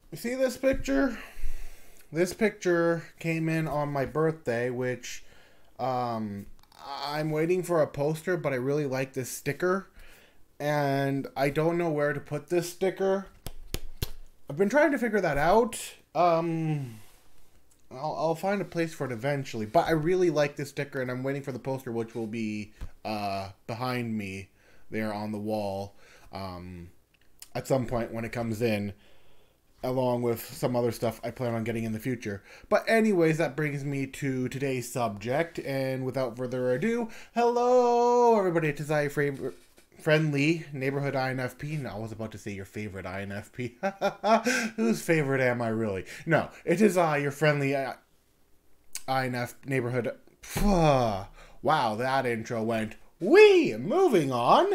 You see this picture? This picture came in on my birthday, which um, I'm waiting for a poster, but I really like this sticker, and I don't know where to put this sticker. I've been trying to figure that out. I'll find a place for it eventually, but I really like this sticker, and I'm waiting for the poster, which will be behind me there on the wall at some point when it comes in, along with some other stuff I plan on getting in the future. But anyways, that brings me to today's subject, and without further ado, hello everybody, it is I, favorite friendly neighborhood INFP. No, I was about to say your favorite INFP. Whose favorite am I really? No, it is I, your friendly INF neighborhood. Wow, that intro went wee. Moving on.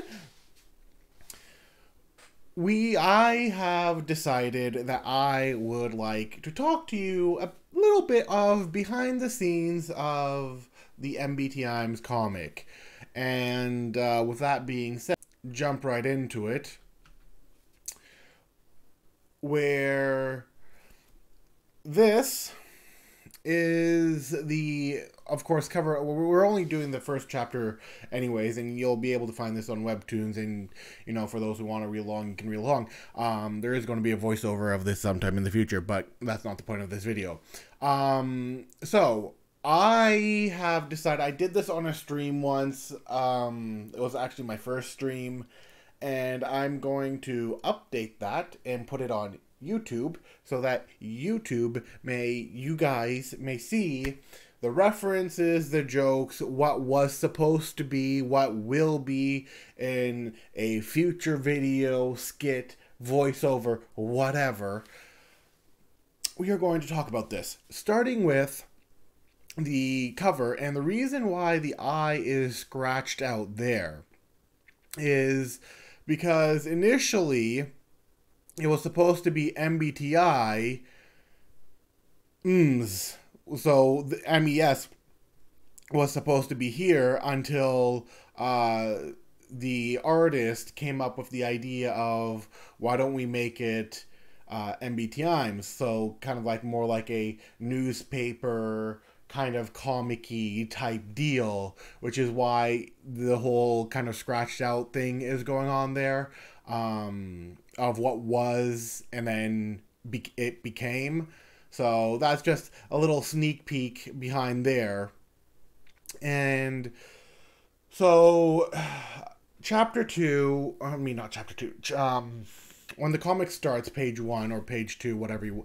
I have decided that I would like to talk to you a little bit of behind the scenes of the MBTimes comic. And with that being said, jump right into it. Where this is the, of course, cover. We're only doing the first chapter anyways, and you'll be able to find this on webtoons, and you know, for those who want to read along, you can read along. There is going to be a voiceover of this sometime in the future, but that's not the point of this video. So I have decided, I did this on a stream once. It was actually my first stream, and I'm going to update that and put it on YouTube so that you guys may see the references, the jokes, what was supposed to be, what will be in a future video, skit, voiceover, whatever. We are going to talk about this, starting with the cover. And the reason why the eye is scratched out there is because initially it was supposed to be MBTI ms. So the MES was supposed to be here until the artist came up with the idea of, why don't we make it MBTimes? So kind of like more like a newspaper kind of comic-y type deal, which is why the whole kind of scratched out thing is going on there, of what was and then it became. So that's just a little sneak peek behind there. And so chapter 2, I mean not chapter 2, when the comic starts, page 1 or page 2, whatever you,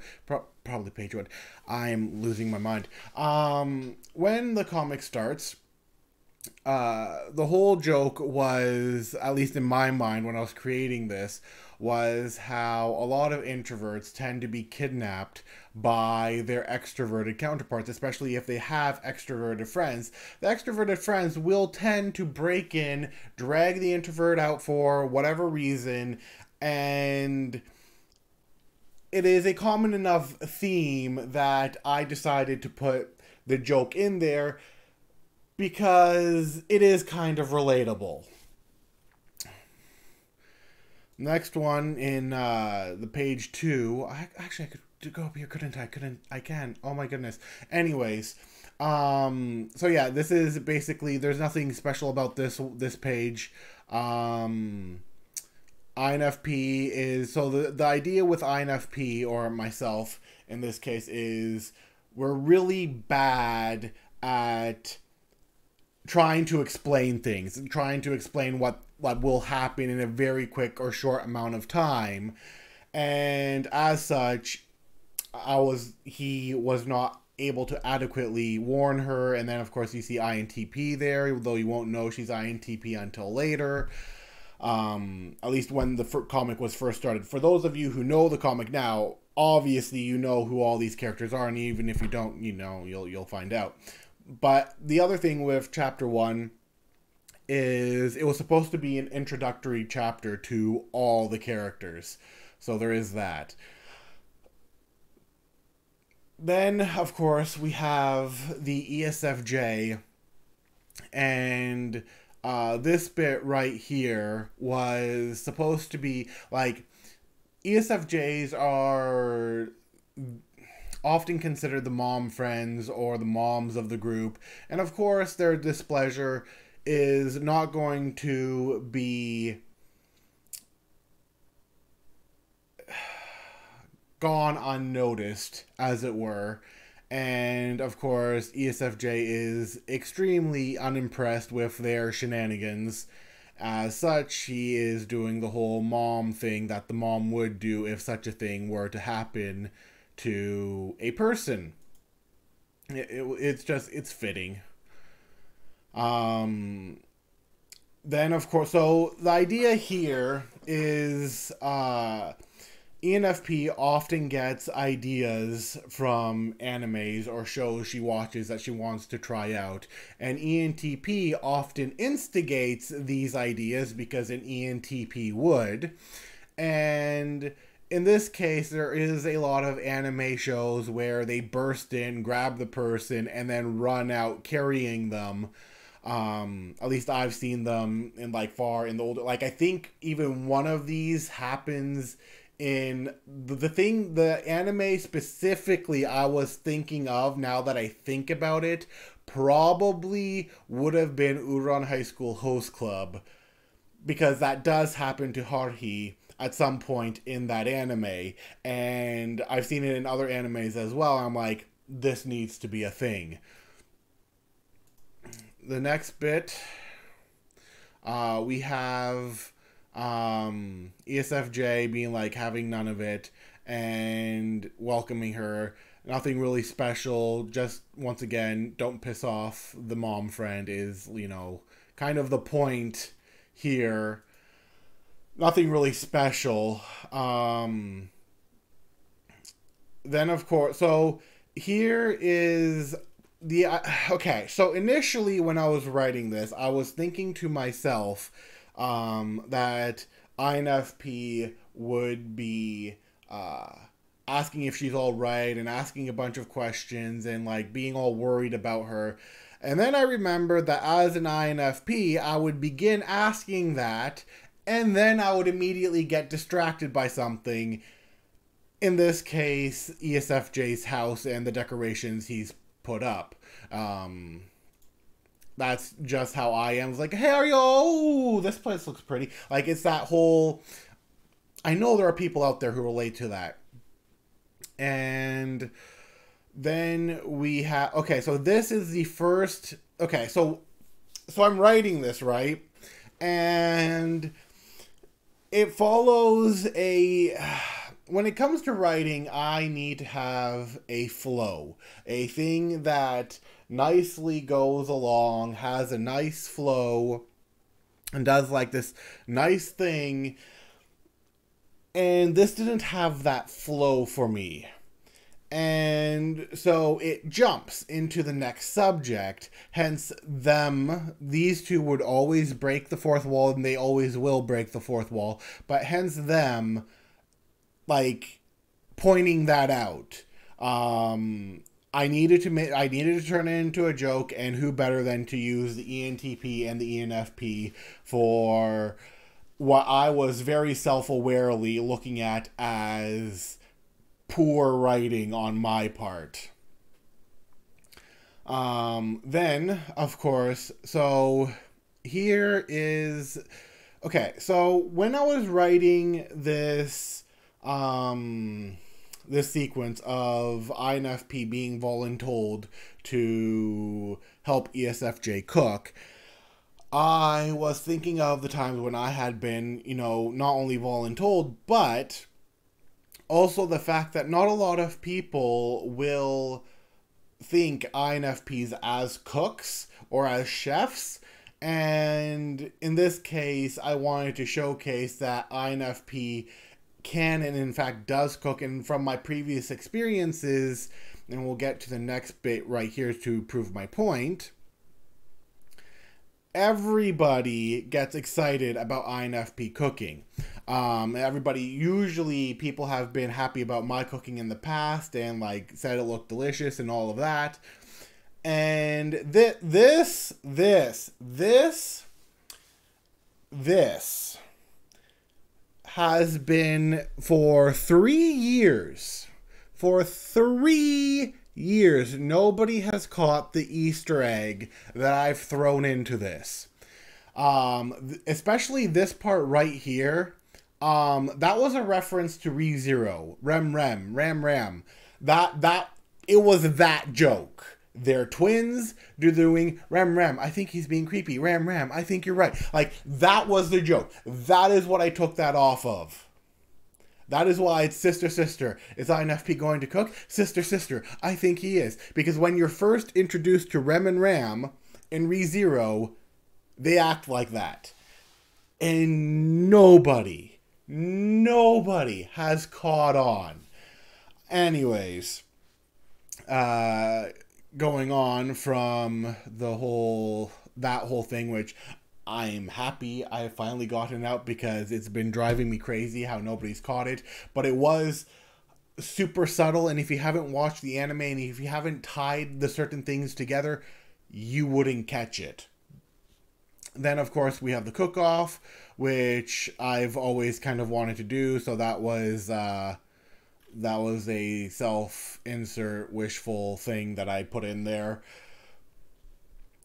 probably page 1. I'm losing my mind. When the comic starts, the whole joke was, at least in my mind when I was creating this, was how a lot of introverts tend to be kidnapped by their extroverted counterparts, especially if they have extroverted friends. The extroverted friends will tend to break in, drag the introvert out for whatever reason, and it is a common enough theme that I decided to put the joke in there because it is kind of relatable. Next one in the page 2. Actually, I could go up here, couldn't I? I can. Oh my goodness. Anyways, so yeah, this is basically, there's nothing special about this page. INFP is, so the idea with INFP, or myself in this case, is we're really bad at trying to explain things, and trying to explain what will happen in a very quick or short amount of time. And as such, he was not able to adequately warn her. And then of course you see INTP there, though you won't know she's INTP until later. At least when the comic was first started. For those of you who know the comic now, obviously you know who all these characters are, and even if you don't, you know, you'll find out. But the other thing with chapter 1 is it was supposed to be an introductory chapter to all the characters. So there is that. Then, of course, we have the Esfj, and this bit right here was supposed to be like, ESFJs are often considered the mom friends or the moms of the group, and of course their displeasure is not going to be gone unnoticed, as it were. And of course, ESFJ is extremely unimpressed with their shenanigans. As such, he is doing the whole mom thing that the mom would do if such a thing were to happen to a person. It's fitting. Then, of course, so the idea here is ENFP often gets ideas from animes or shows she watches that she wants to try out. And ENTP often instigates these ideas because an ENTP would. And in this case, there is a lot of anime shows where they burst in, grab the person, and then run out carrying them. At least I've seen them in far in the older. I think even one of these happens in the anime specifically I was thinking of, now that I think about it, probably would have been Uran High School Host Club, because that does happen to Haruhi at some point in that anime, and I've seen it in other animes as well. I'm like, this needs to be a thing. The next bit, we have ESFJ being having none of it and welcoming her. Nothing really special. Just, once again, don't piss off the mom friend is, kind of the point here. Nothing really special. Then, of course, so here is okay, so initially when I was writing this, I was thinking to myself that INFP would be asking if she's all right and asking a bunch of questions and being all worried about her. And then I remembered that as an INFP, I would begin asking that, and then I would immediately get distracted by something. In this case, ESFJ's house and the decorations he's put up. That's just how I am. It's hey, are you? Oh, this place looks pretty. It's that whole... I know there are people out there who relate to that. And then we have... Okay, so this is the first... Okay, so I'm writing this, right? And it follows a... When it comes to writing, I need to have a flow. A thing that nicely goes along, has a nice flow, and does this nice thing. And this didn't have that flow for me. And so it jumps into the next subject. Hence, these two would always break the fourth wall, and they always will break the fourth wall. But hence them... pointing that out. I needed to turn it into a joke, and who better than to use the ENTP and the ENFP for what I was very self-awarely looking at as poor writing on my part. Then, of course, so here is... Okay, so when I was writing this sequence of INFP being voluntold to help ESFJ cook, I was thinking of the times when I had been, not only voluntold, but also the fact that not a lot of people will think INFPs as cooks or as chefs. And in this case, I wanted to showcase that INFP can and in fact does cook. And from my previous experiences, and we'll get to the next bit right here to prove my point, everybody gets excited about INFP cooking. Usually people have been happy about my cooking in the past and said it looked delicious and all of that. And this has been for 3 years. For 3 years, nobody has caught the Easter egg that I've thrown into this. Especially this part right here. That was a reference to ReZero. Ram. It was that joke. They're twins. They're doing Ram. I think he's being creepy. Ram. I think you're right. Like, that was the joke. That is what I took that off of. That is why it's sister. Is INFP going to cook? Sister. I think he is. Because when you're first introduced to Rem and Ram in ReZero, they act like that. And nobody has caught on. Anyways, going on from that whole thing, which I'm happy I finally gotten out because it's been driving me crazy how nobody's caught it. But it was super subtle, and if you haven't watched the anime and if you haven't tied the certain things together, you wouldn't catch it. Then, of course, we have the cook-off, which I've always kind of wanted to do. So that was a self-insert wishful thing that I put in there.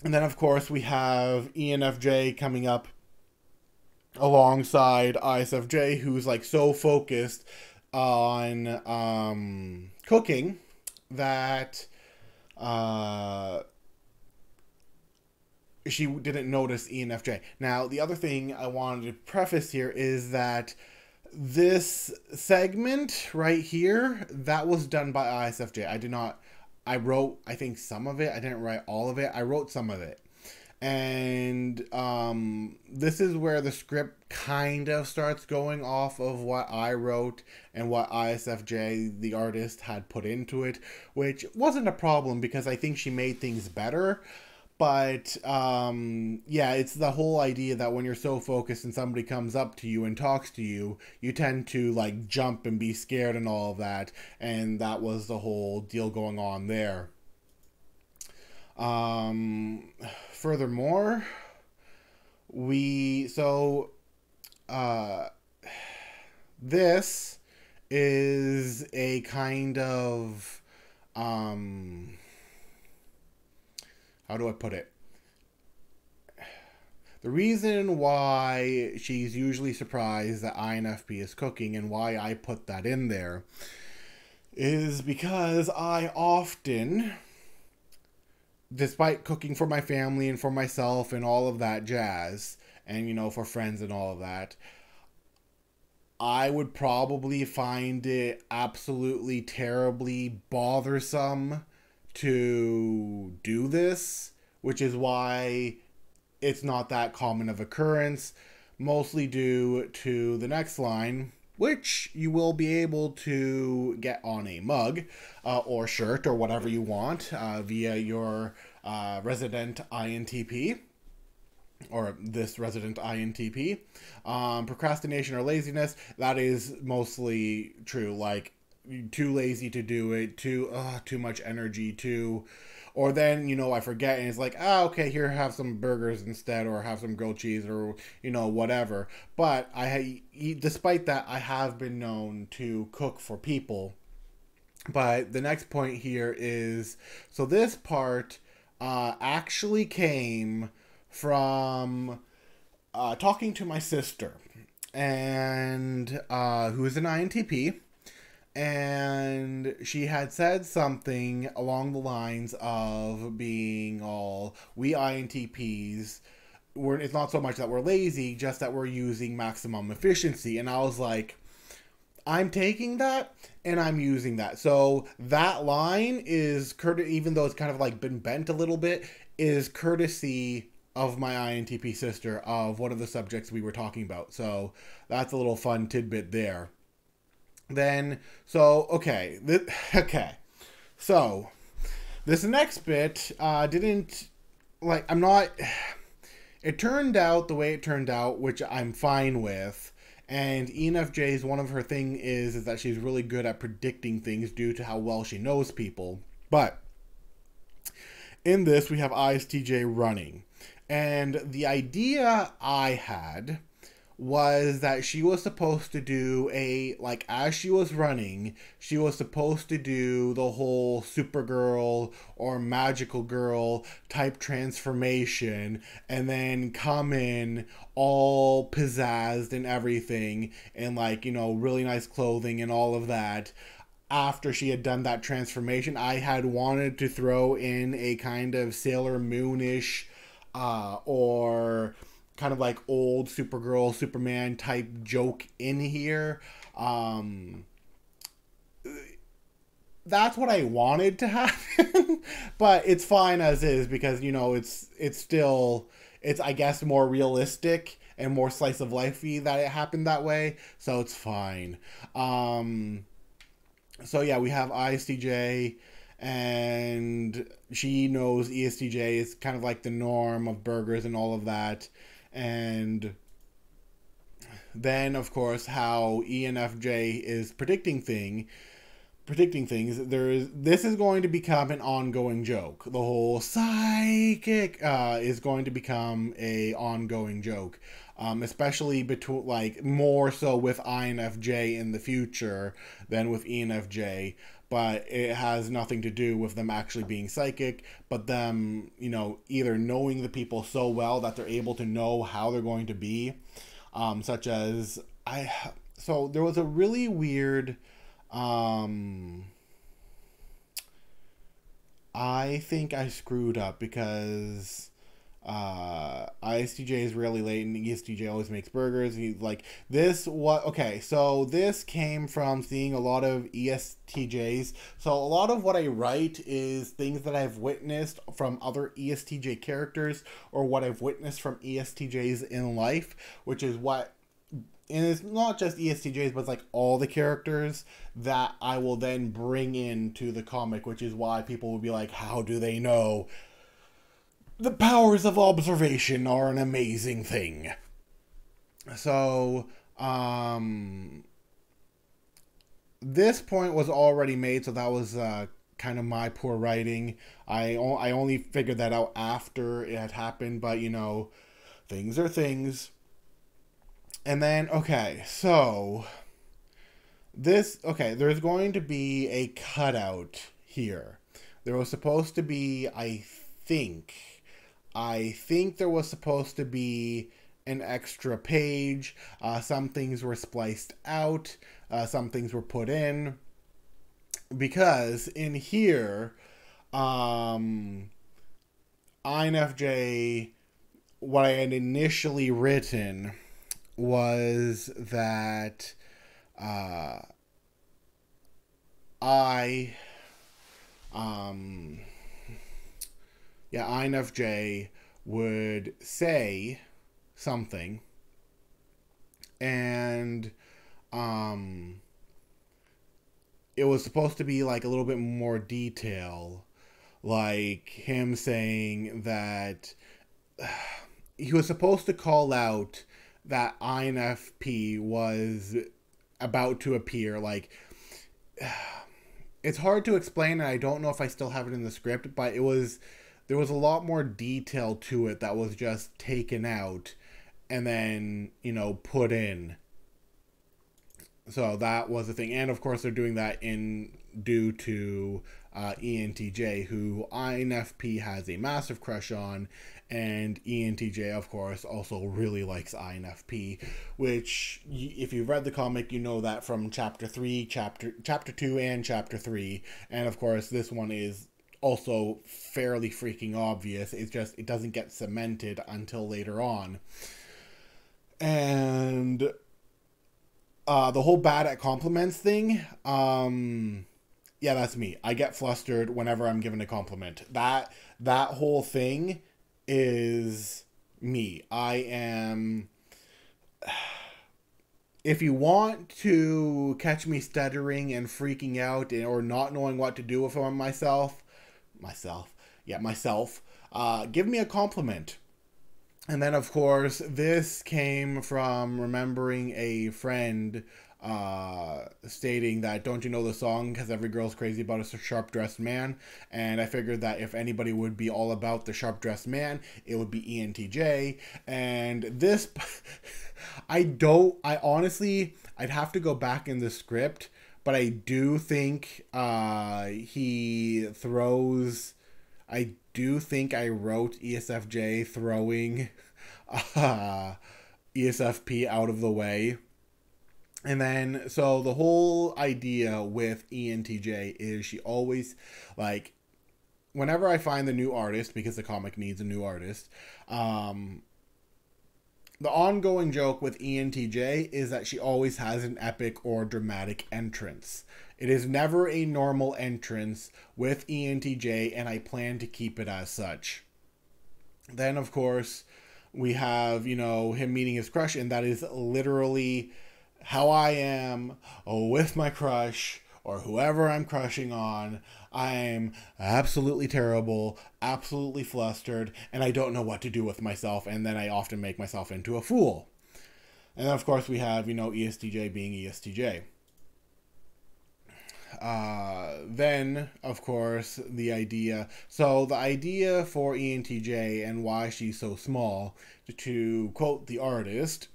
And then, of course, we have ENFJ coming up alongside ISFJ, who's like so focused on cooking that she didn't notice ENFJ. Now, the other thing I wanted to preface here is that this segment right here, that was done by ISFJ. I wrote, I think, some of it. I didn't write all of it. I wrote some of it. And this is where the script kind of starts going off of what I wrote and what ISFJ, the artist, had put into it, which wasn't a problem because I think she made things better. But, yeah, it's the whole idea that when you're so focused and somebody comes up to you and talks to you, you tend to, like, jump and be scared and all of that. And that was the whole deal going on there. Furthermore, this is a kind of, how do I put it? The reason why she's usually surprised that INFP is cooking and why I put that in there is because I often, despite cooking for my family and for myself and all of that jazz, and, you know, for friends and all of that, I would probably find it absolutely terribly bothersome to do this, which is why it's not that common of occurrence, mostly due to the next line, which you will be able to get on a mug or shirt or whatever you want via your resident INTP, or this resident INTP. Procrastination or laziness, that is mostly true. Like, too lazy to do it, too much energy, or then, you know, I forget and it's like, okay, here, have some burgers instead, or have some grilled cheese, or, you know, whatever. But despite that, I have been known to cook for people. But the next point here is, so this part actually came from talking to my sister, and who is an INTP. And she had said something along the lines of being all, we INTPs, it's not so much that we're lazy, just that we're using maximum efficiency. And I was like, I'm taking that and I'm using that. So that line is, even though it's kind of like been bent a little bit, is courtesy of my INTP sister of one of the subjects we were talking about. So that's a little fun tidbit there. Then, so, okay. So, this next bit didn't, like, it turned out the way it turned out, which I'm fine with. And ENFJ's, one of her thing is that she's really good at predicting things due to how well she knows people. But in this, we have ISTJ running. And the idea I had was that she was supposed to do like, as she was running, she was supposed to do the whole Supergirl or Magical Girl type transformation, and then come in all pizzazzed and everything, and, like, really nice clothing and all of that. After she had done that transformation, I had wanted to throw in a kind of Sailor Moonish, or kind of like old Supergirl, Superman type joke in here. Um, that's what I wanted to happen, but it's fine as is, because it's still, it's, I guess, more realistic and more slice of lifey that it happened that way, so it's fine. So yeah, we have ISTJ, and she knows ESTJ is kind of like the norm of burgers and all of that. And then, of course, how ENFJ is predicting things. This is going to become an ongoing joke. The whole psychic is going to become a ongoing joke, especially between, like, more so with INFJ in the future than with ENFJ. But it has nothing to do with them actually being psychic, but them, either knowing the people so well that they're able to know how they're going to be. Such as, so there was a really weird, I think I screwed up, because ISTJ is really late and ESTJ always makes burgers. He's like, this, what, okay, so this came from seeing a lot of ESTJs. So a lot of what I write is things that I've witnessed from other ESTJ characters, or what I've witnessed from ESTJs in life, which is what, and it's not just ESTJs, but it's like all the characters that I will then bring into the comic, which is why people will be like, how do they know? The powers of observation are an amazing thing. So, this point was already made, so that was kind of my poor writing. I only figured that out after it had happened, but things are things. And then, okay, so there's going to be a cutout here. There was supposed to be, I think there was supposed to be an extra page. Some things were spliced out. Some things were put in. Because in here, INFJ, what I had initially written was that INFJ would say something, and it was supposed to be like a little bit more detail, like him saying that he was supposed to call out that INFP was about to appear. Like, it's hard to explain, and I don't know if I still have it in the script, but there was a lot more detail to it that was just taken out and then, put in. So that was the thing. And of course they're doing that due to Entj, who INFP has a massive crush on, and Entj, of course, also really likes INFP, which, if you've read the comic, you know that from chapter 3, chapter 2, and chapter 3. And of course, this one is also fairly freaking obvious. It's just, it doesn't get cemented until later on. And the whole bad at compliments thing, yeah, that's me. I get flustered whenever I'm given a compliment. That whole thing is me. I am... If you want to catch me stuttering and freaking out, or not knowing what to do with myself, give me a compliment. And then, of course, this came from remembering a friend stating that, don't you know the song, because every girl's crazy about a sharp-dressed man. And I figured that if anybody would be all about the sharp-dressed man, it would be Entj. And this I honestly, I'd have to go back in the script, but I do think he throws, I do think I wrote Esfj throwing ESFP out of the way. And then, so the whole idea with Entj is she always, like, whenever I find the new artist, because the comic needs a new artist, the ongoing joke with Entj is that she always has an epic or dramatic entrance. It is never a normal entrance with Entj, and I plan to keep it as such. Then, of course, we have, you know, him meeting his crush, and that is literally how I am with my crush or whoever I'm crushing on. I'm absolutely terrible, absolutely flustered, and I don't know what to do with myself, and then I often make myself into a fool. And then, of course, we have, you know, ESTJ being ESTJ. Then, of course, the idea. So the idea for Entj and why she's so small, to quote the artist,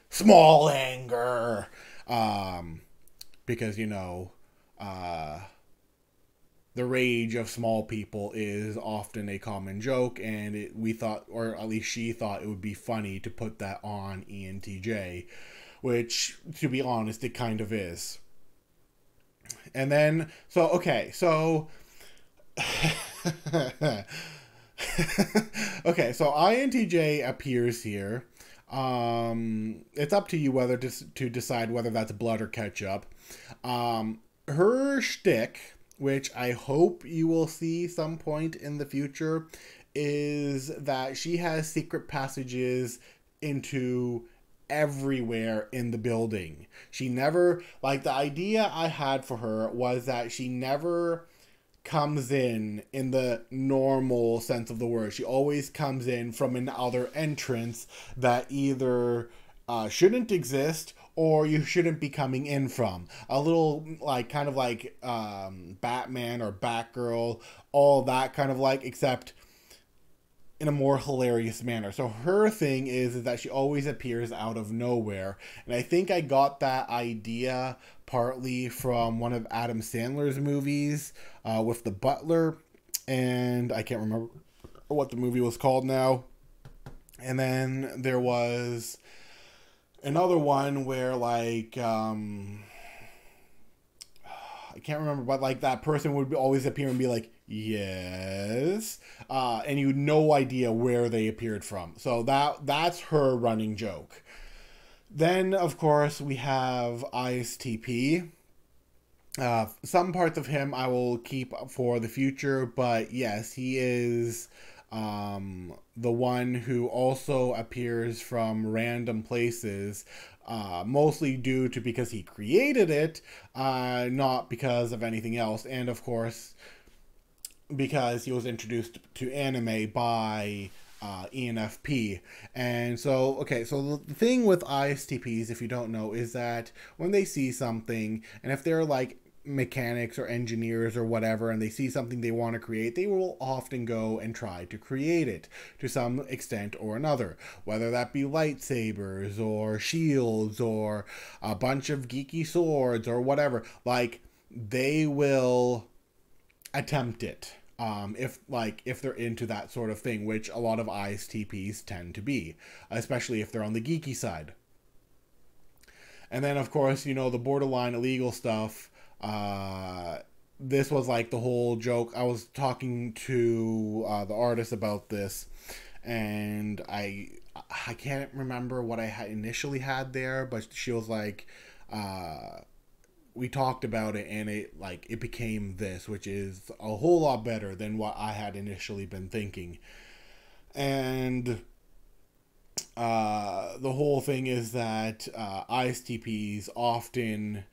small anger. Because, you know, the rage of small people is often a common joke, and we thought, or at least she thought, it would be funny to put that on Entj, which, to be honest, it kind of is. And then, so, okay, so okay, so Entj appears here. It's up to you whether to decide whether that's blood or ketchup. Her shtick, which I hope you will see some point in the future, is that she has secret passages into everywhere in the building. She never, like, the idea I had for her was that she never comes in the normal sense of the word. She always comes in from another entrance that either shouldn't exist or you shouldn't be coming in from. A little, like, kind of like Batman or Batgirl, all that kind of like, except in a more hilarious manner. So her thing is that she always appears out of nowhere. And I think I got that idea partly from one of Adam Sandler's movies with the butler. And I can't remember what the movie was called now. And then there was another one where, like, I can't remember, but like that person would always appear and be like, yes, and you had no idea where they appeared from. So that's her running joke. Then, of course, we have ISTP. Some parts of him I will keep for the future, but yes, he is the one who also appears from random places, mostly due to because he created it, not because of anything else. And of course, because he was introduced to anime by ENFP. And so, okay, so the thing with ISTPs, if you don't know, is that when they see something, and if they're like mechanics or engineers or whatever, and they see something they want to create, they will often go and try to create it to some extent or another, whether that be lightsabers or shields or a bunch of geeky swords or whatever. Like, they will attempt it if they're into that sort of thing, which a lot of ISTPs tend to be, especially if they're on the geeky side. And then, of course, you know, the borderline illegal stuff. This was like the whole joke. I was talking to the artist about this, and I can't remember what I had initially had there, but she was like, we talked about it, and it became this, which is a whole lot better than what I had initially been thinking. And the whole thing is that ISTPs often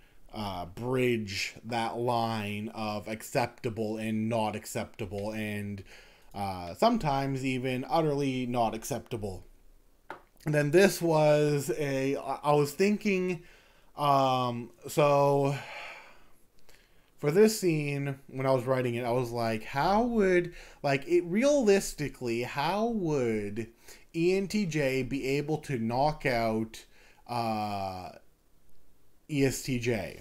bridge that line of acceptable and not acceptable, and sometimes even utterly not acceptable. And then this was I was thinking So for this scene, when I was writing it, I was like, how would, like, it realistically, how would Entj be able to knock out ESTJ?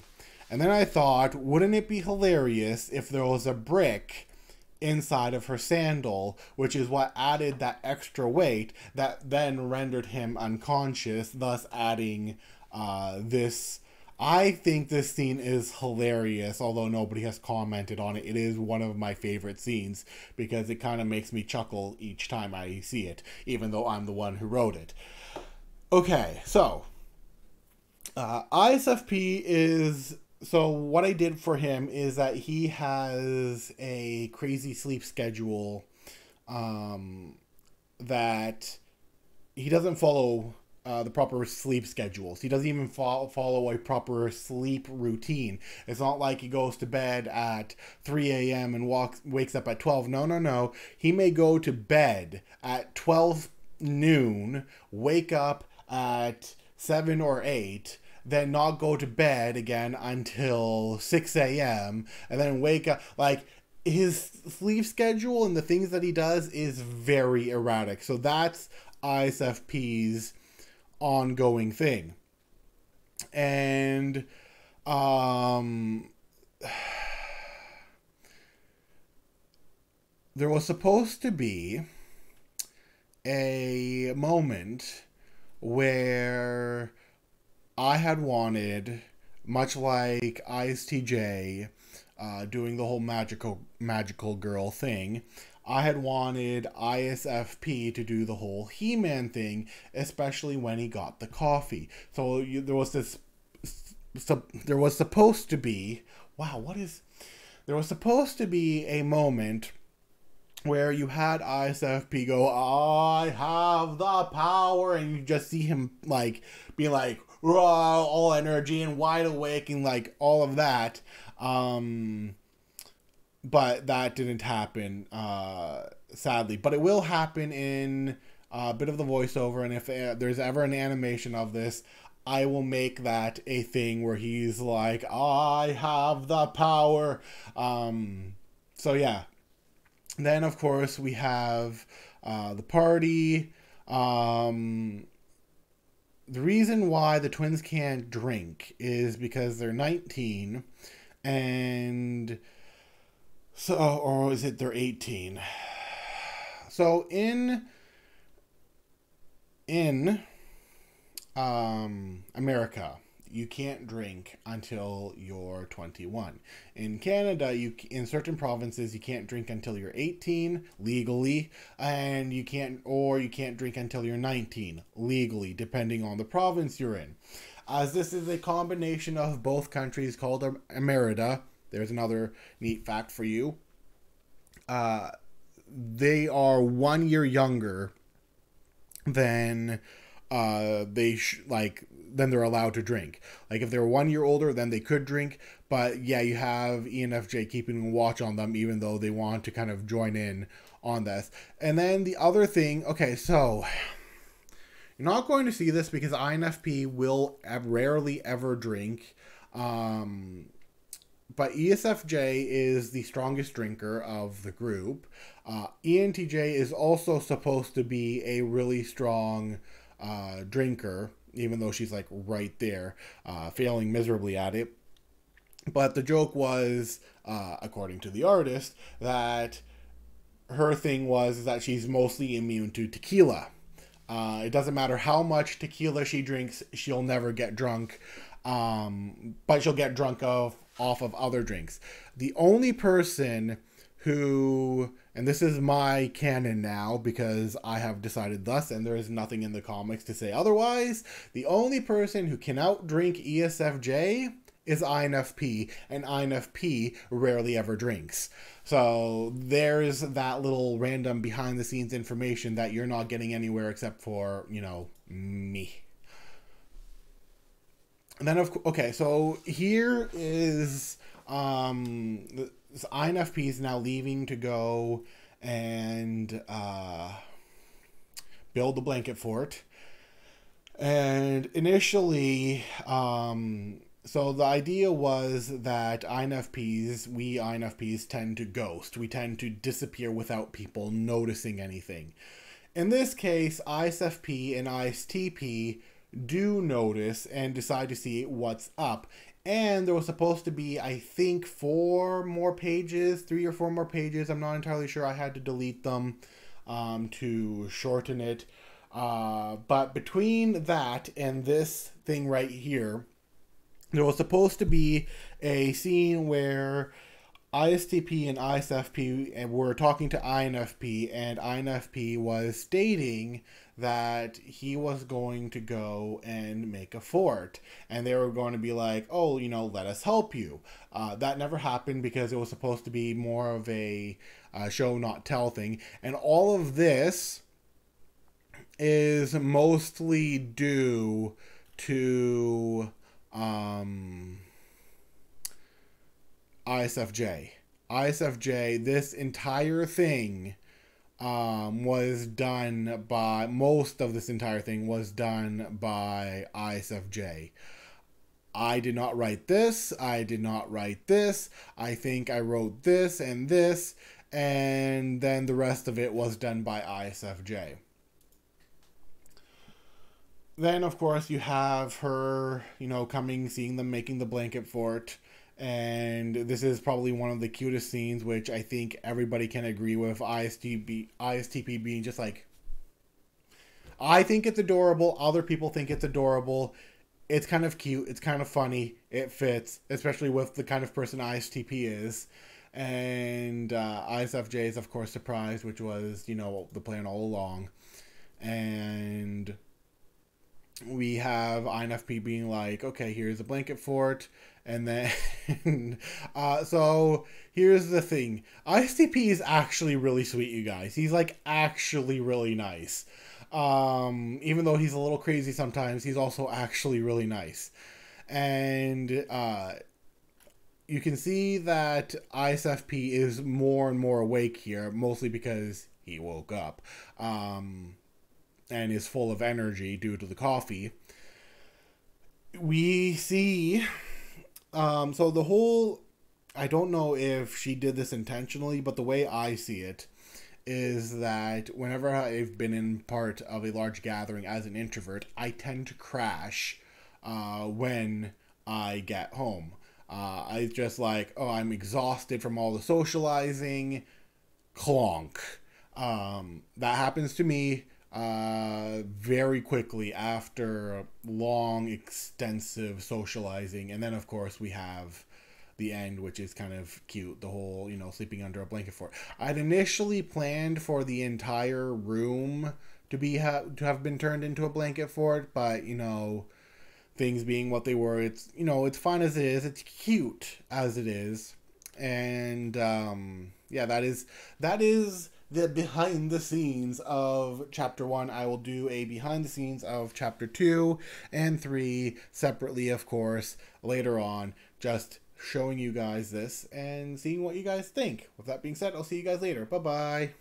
And then I thought, wouldn't it be hilarious if there was a brick inside of her sandal, which is what added that extra weight that then rendered him unconscious, thus adding this. I think this scene is hilarious, although nobody has commented on it. It is one of my favorite scenes because it kind of makes me chuckle each time I see it, even though I'm the one who wrote it. Okay, so Esfj is, so what I did for him is that he has a crazy sleep schedule that he doesn't follow the proper sleep schedules. He doesn't even follow a proper sleep routine. It's not like he goes to bed at 3 a.m. and wakes up at 12. No, no, no. He may go to bed at 12 noon, wake up at 7 or 8, then not go to bed again until 6 a.m., and then wake up. Like, his sleep schedule and the things that he does is very erratic. So that's Esfj's ongoing thing. And there was supposed to be a moment where I had wanted, much like ISTJ, doing the whole magical girl thing, I had wanted Esfj to do the whole He-Man thing, especially when he got the coffee. So there was this, there was supposed to be, there was supposed to be a moment where you had Esfj go, I have the power, and you just see him like be like all energy and wide awake and like all of that. But that didn't happen, sadly. But it will happen in a bit of the voiceover, and if there's ever an animation of this, I will make that a thing where he's like, I have the power. So yeah. Then, of course, we have the party. The reason why the twins can't drink is because they're 19, and so, or is it they're 18? So in America, you can't drink until you're 21. In Canada, in certain provinces, you can't drink until you're 18 legally, and you can't drink until you're 19 legally, depending on the province you're in. As this is a combination of both countries called Emerita, there's another neat fact for you. They are 1 year younger than then they're allowed to drink. Like, if they're 1 year older, then they could drink. But yeah, you have Enfj keeping watch on them, even though they want to kind of join in on this. And then the other thing, okay, so you're not going to see this because INFP will rarely ever drink. But ESFJ is the strongest drinker of the group. ENTJ is also supposed to be a really strong drinker, even though she's like right there, failing miserably at it. But the joke was, according to the artist, that her thing was that she's mostly immune to tequila. It doesn't matter how much tequila she drinks, she'll never get drunk. But she'll get drunk off of other drinks. The only person who, and this is my canon now because I have decided thus, and there is nothing in the comics to say otherwise, the only person who can outdrink ESFJ is INFP, and INFP rarely ever drinks. So there's that little random behind the scenes information that you're not getting anywhere except for, you know, me. And then, okay, so here is INFP is now leaving to go and build the blanket fort. And initially, so the idea was that INFPs, we INFPs tend to ghost. We tend to disappear without people noticing anything. In this case, ISFP and ISTP do notice and decide to see what's up. And there was supposed to be, I think, 3 or 4 more pages. I'm not entirely sure. I had to delete them to shorten it. But between that and this thing right here, there was supposed to be a scene where ISTP and ISFP were talking to INFP, and INFP was stating that he was going to go and make a fort, and they were going to be like, oh, let us help you. That never happened because it was supposed to be more of a show not tell thing, and all of this is mostly due to ISFJ. ISFJ, this entire thing was done by, most of this entire thing was done by ISFJ. I did not write this, I did not write this, I think I wrote this, and then the rest of it was done by ISFJ. Then, of course, you have her, coming, seeing them making the blanket fort. And this is probably one of the cutest scenes, which I think everybody can agree with. ISTP being just like, I think it's adorable. Other people think it's adorable. It's kind of cute. It's kind of funny. It fits, especially with the kind of person ISTP is. And ISFJ is, of course, surprised, which was, the plan all along. And we have INFP being like, okay, here's a blanket fort. And then, so here's the thing. ISTP is actually really sweet, you guys. He's like actually really nice. Even though he's a little crazy sometimes, he's also actually really nice. And you can see that ISFP is more and more awake here, mostly because he woke up. And is full of energy due to the coffee. We see, so the whole, I don't know if she did this intentionally, but the way I see it is that whenever I've been in part of a large gathering as an introvert, I tend to crash when I get home. I just like, oh, I'm exhausted from all the socializing, clonk. That happens to me very quickly after long, extensive socializing. And then, of course, we have the end, which is kind of cute. The whole, sleeping under a blanket fort. I'd initially planned for the entire room to have been turned into a blanket fort, but, things being what they were, it's, it's fun as it is. It's cute as it is. And, yeah, that is the behind the scenes of chapter 1. I will do a behind the scenes of chapter 2 and 3 separately, of course, later on, just showing you guys this and seeing what you guys think. With that being said, I'll see you guys later. Bye bye.